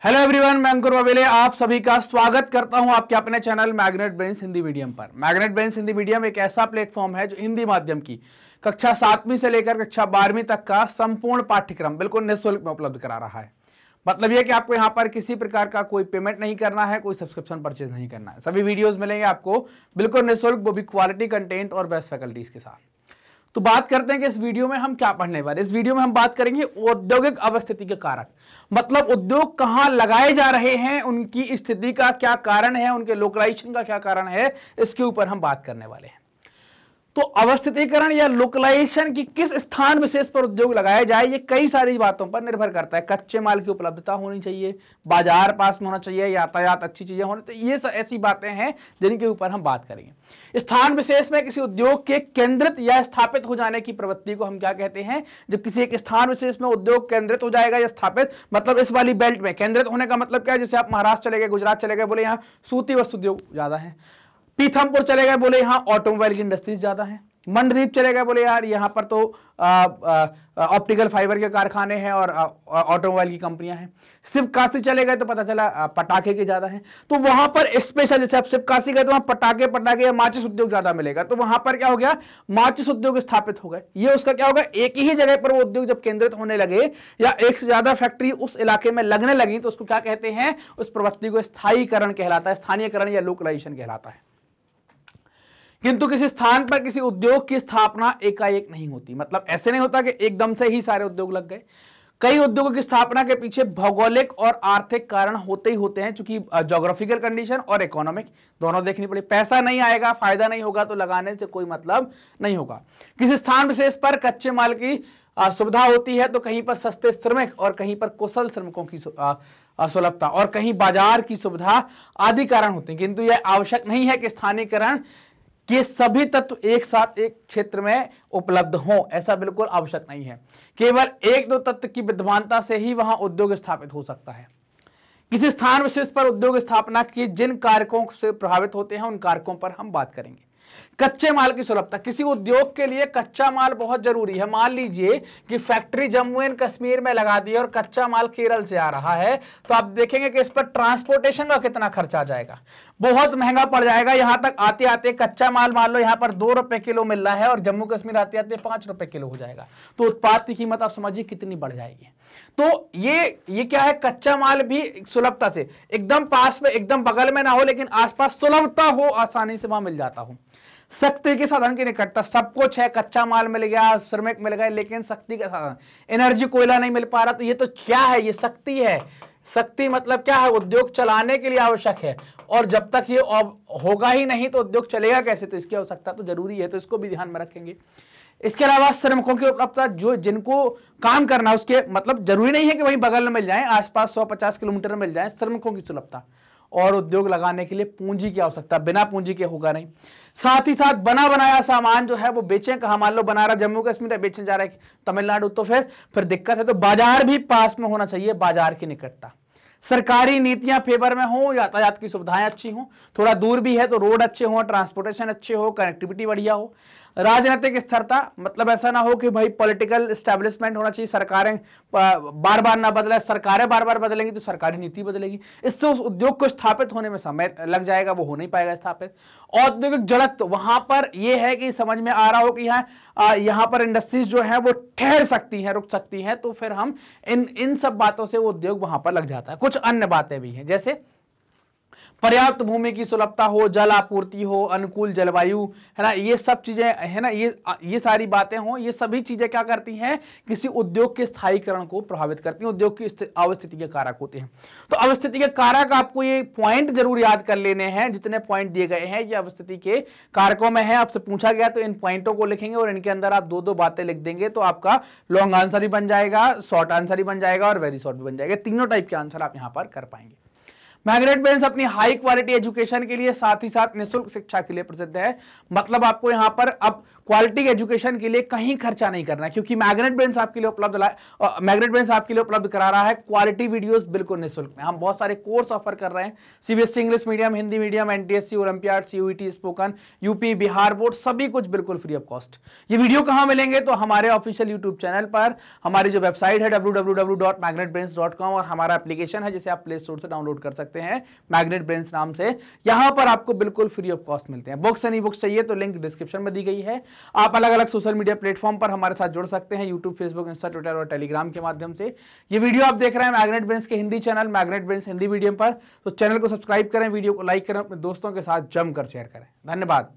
Hello everyone, मैं अंकुर वावेले आप सभी का स्वागत करता हूं आपके अपने channel magnet brains Hindi medium पर। मैग्नेट ब्रेन्स हिंदी मीडियम एक ऐसा प्लेटफॉर्म है जो हिंदी माध्यम की कक्षा 7वीं से लेकर कक्षा 12वीं तक का संपूर्ण पाठ्यक्रम बिल्कुल निःशुल्क में उपलब्ध करा रहा है। मतलब यह कि आपको यहां पर किसी प्रकार का कोई पेमेंट नहीं करना है, कोई सब्सक्रिप्शन परचेज नहीं करना है। सभी वीडियोज मिलेंगे आपको बिल्कुल निःशुल्क, वो भी क्वालिटी कंटेंट और बेस्ट फैकल्टीज के साथ। तो बात करते हैं कि इस वीडियो में हम क्या पढ़ने वाले। इस वीडियो में हम बात करेंगे औद्योगिक अवस्थिति के कारक, मतलब उद्योग कहां लगाए जा रहे हैं, उनकी स्थिति का क्या कारण है, उनके लोकलाइजेशन का क्या कारण है, इसके ऊपर हम बात करने वाले हैं। तो अवस्थितीकरण या लोकलाइजेशन की किस स्थान विशेष पर उद्योग लगाया जाए, ये कई सारी बातों पर निर्भर करता है। कच्चे माल की उपलब्धता होनी चाहिए, बाजार पास में होना चाहिए, यातायात अच्छी चीजें होनी चाहिए। ये ऐसी बातें हैं जिनके ऊपर हम बात करेंगे। स्थान विशेष में किसी उद्योग के केंद्रित या स्थापित हो जाने की प्रवृत्ति को हम क्या कहते हैं? जब किसी एक स्थान विशेष में उद्योग केंद्रित हो जाएगा या स्थापित, मतलब इस वाली बेल्ट में केंद्रित होने का मतलब क्या है? जैसे आप महाराष्ट्र चले गए, गुजरात चले गए, बोले यहाँ सूती वस्त्र उद्योग ज्यादा है। पीथमपुर चले गए, बोले यहाँ ऑटोमोबाइल की इंडस्ट्रीज ज्यादा है। मंडदीप चले गए, बोले यार यहाँ पर तो ऑप्टिकल फाइबर के कारखाने हैं और ऑटोमोबाइल की कंपनियां हैं। शिवकाशी चले गए तो पता चला पटाखे के ज्यादा हैं। तो वहां पर स्पेशल, जैसे आप शिवकाशी गए तो वहां पटाखे या माचिस उद्योग ज्यादा मिलेगा, तो वहां पर क्या हो गया? माचिस उद्योग स्थापित हो गए। ये उसका क्या होगा? एक ही जगह पर वो उद्योग जब केंद्रित होने लगे या एक से ज्यादा फैक्ट्री उस इलाके में लगने लगी तो उसको क्या कहते हैं? उस प्रवृत्ति को स्थायीकरण कहलाता है, स्थानीयकरण या लोकलाइजेशन कहलाता है। किंतु किसी स्थान पर किसी उद्योग की स्थापना एकाएक नहीं होती। मतलब ऐसे नहीं होता कि एकदम से ही सारे उद्योग लग गए। कई उद्योगों की स्थापना के पीछे भौगोलिक और आर्थिक कारण होते ही होते हैं, क्योंकि ज्योग्राफिकल कंडीशन और इकोनॉमिक दोनों देखनी पड़े। पैसा नहीं आएगा, फायदा नहीं होगा तो लगाने से कोई मतलब नहीं होगा। किसी स्थान विशेष पर कच्चे माल की सुविधा होती है तो कहीं पर सस्ते श्रमिक और कहीं पर कुशल श्रमिकों की सुलभता और कहीं बाजार की सुविधा आदि कारण होते हैं। किंतु यह आवश्यक नहीं है कि स्थानीयकरण कि सभी तत्व एक साथ एक क्षेत्र में उपलब्ध हों, ऐसा बिल्कुल आवश्यक नहीं है। केवल एक दो तत्व की विद्यमानता से ही वहां उद्योग स्थापित हो सकता है। किसी स्थान विशेष पर उद्योग स्थापना की जिन कारकों से प्रभावित होते हैं उन कारकों पर हम बात करेंगे। कच्चे माल की सुलभता, किसी उद्योग के लिए कच्चा माल बहुत जरूरी है। मान लीजिए कि फैक्ट्री जम्मू एंड कश्मीर में लगा दी और कच्चा माल केरल से आ रहा है, तो आप देखेंगे कि इस पर ट्रांसपोर्टेशन का कितना खर्चा आ जाएगा, बहुत महंगा पड़ जाएगा। यहां तक आते आते कच्चा माल मान लो यहां पर 2 रुपए किलो मिल रहा है और जम्मू कश्मीर आते आते 5 रुपए किलो हो जाएगा, तो उत्पाद की कीमत आप समझिए कितनी बढ़ जाएगी। तो ये क्या है? कच्चा माल भी सुलभता से, एकदम पास में, एकदम बगल में ना हो लेकिन आसपास सुलभता हो, आसानी से वहां मिल जाता हो। शक्ति के साधन की निकटता, सब कुछ है, कच्चा माल मिल गया, श्रमिक मिल गए, लेकिन शक्ति के साधन, एनर्जी, कोयला नहीं मिल पा रहा, तो ये तो क्या है? ये शक्ति है। शक्ति मतलब क्या है? उद्योग चलाने के लिए आवश्यक है, और जब तक ये होगा ही नहीं तो उद्योग चलेगा कैसे? तो इसकी आवश्यकता तो जरूरी है, तो इसको भी ध्यान में रखेंगे। इसके अलावा श्रमिकों की उपलब्धता, जो जिनको काम करना, उसके मतलब जरूरी नहीं है कि वहीं बगल में मिल जाए, आसपास 150 किलोमीटर में मिल जाए। श्रमिकों की सुलभता और उद्योग लगाने के लिए पूंजी की आवश्यकता, बिना पूंजी के होगा नहीं। साथ ही साथ बना बनाया सामान जो है वो बेचें कहां? मान लो बना रहा जम्मू कश्मीर, बेचने जा रहा है तमिलनाडु, तो फिर दिक्कत है। तो बाजार भी पास में होना चाहिए, बाजार की निकटता। सरकारी नीतियां फेवर में हो, यातायात की सुविधाएं अच्छी हो, थोड़ा दूर भी है तो रोड अच्छे हो, ट्रांसपोर्टेशन अच्छे हो, कनेक्टिविटी बढ़िया हो। राजनीतिक स्थिरता, मतलब ऐसा ना हो कि भाई पॉलिटिकल एस्टैब्लिशमेंट होना चाहिए, सरकारें बार बार ना बदले, सरकारें बार बार बदलेंगी तो सरकारी नीति बदलेगी, इससे उस उद्योग को स्थापित होने में समय लग जाएगा, वो हो नहीं पाएगा स्थापित। औद्योगिक जड़त्व, वहां पर यह है कि समझ में आ रहा हो कि यहाँ पर इंडस्ट्रीज जो है वो ठहर सकती हैं, रुक सकती हैं, तो फिर हम इन सब बातों से वो उद्योग वहां पर लग जाता है। कुछ अन्य बातें भी हैं, जैसे पर्याप्त भूमि की सुलभता हो, जल आपूर्ति हो, अनुकूल जलवायु, है ना, ये सब चीजें है ना, ये सारी बातें हो। ये सभी चीजें क्या करती हैं? किसी उद्योग के स्थायीकरण को प्रभावित करती हैं, उद्योग की अवस्थिति के कारक होते हैं। तो अवस्थिति के कारक आपको ये पॉइंट जरूर याद कर लेने हैं, जितने पॉइंट दिए गए हैं ये अवस्थिति के कारकों में है। आपसे पूछा गया तो इन पॉइंटों को लिखेंगे और इनके अंदर आप 2-2 बातें लिख देंगे तो आपका लॉन्ग आंसर भी बन जाएगा, शॉर्ट आंसर भी बन जाएगा और वेरी शॉर्ट भी बन जाएगा। तीनों टाइप के आंसर आप यहां पर कर पाएंगे। मैग्नेट ब्रेन्स अपनी हाई क्वालिटी एजुकेशन के लिए साथ ही साथ निःशुल्क शिक्षा के लिए प्रसिद्ध है। मतलब आपको यहां पर अब क्वालिटी एजुकेशन के लिए कहीं खर्चा नहीं करना है, क्योंकि मैग्नेट ब्रेन्स आपके लिए उपलब्ध करा रहा है क्वालिटी वीडियोस बिल्कुल निःशुल्क में। हम बहुत सारे कोर्स ऑफर कर रहे हैं, CBSE English medium, Hindi medium, NTSC, olympiad, CUET, spoken, UP, Bihar board, सभी कुछ बिल्कुल फ्री ऑफ कॉस्ट। ये वीडियो कहां मिलेंगे? तो हमारे ऑफिशियल यूट्यूब चैनल पर, हमारी जो वेबसाइट है www.magnetbrains.com और हमारा एप्लीकेशन है जिसे आप प्ले स्टोर से डाउनलोड कर सकते हैं मैग्नेट ब्रेन्स नाम से। यहां पर आपको बिल्कुल फ्री ऑफ कॉस्ट मिलते हैं। बुक्स एंड ई बुक्स चाहिए तो लिंक डिस्क्रिप्शन में दी गई है। आप अलग अलग सोशल मीडिया प्लेटफॉर्म पर हमारे साथ जुड़ सकते हैं, यूट्यूब, फेसबुक, इंस्टा, ट्विटर और टेलीग्राम के माध्यम से। ये वीडियो आप देख रहे हैं मैग्नेट ब्रेन्स के Hindi channel magnet brains Hindi medium पर, तो चैनल को सब्सक्राइब करें, वीडियो को लाइक करें, अपने दोस्तों के साथ जमकर शेयर करें। धन्यवाद।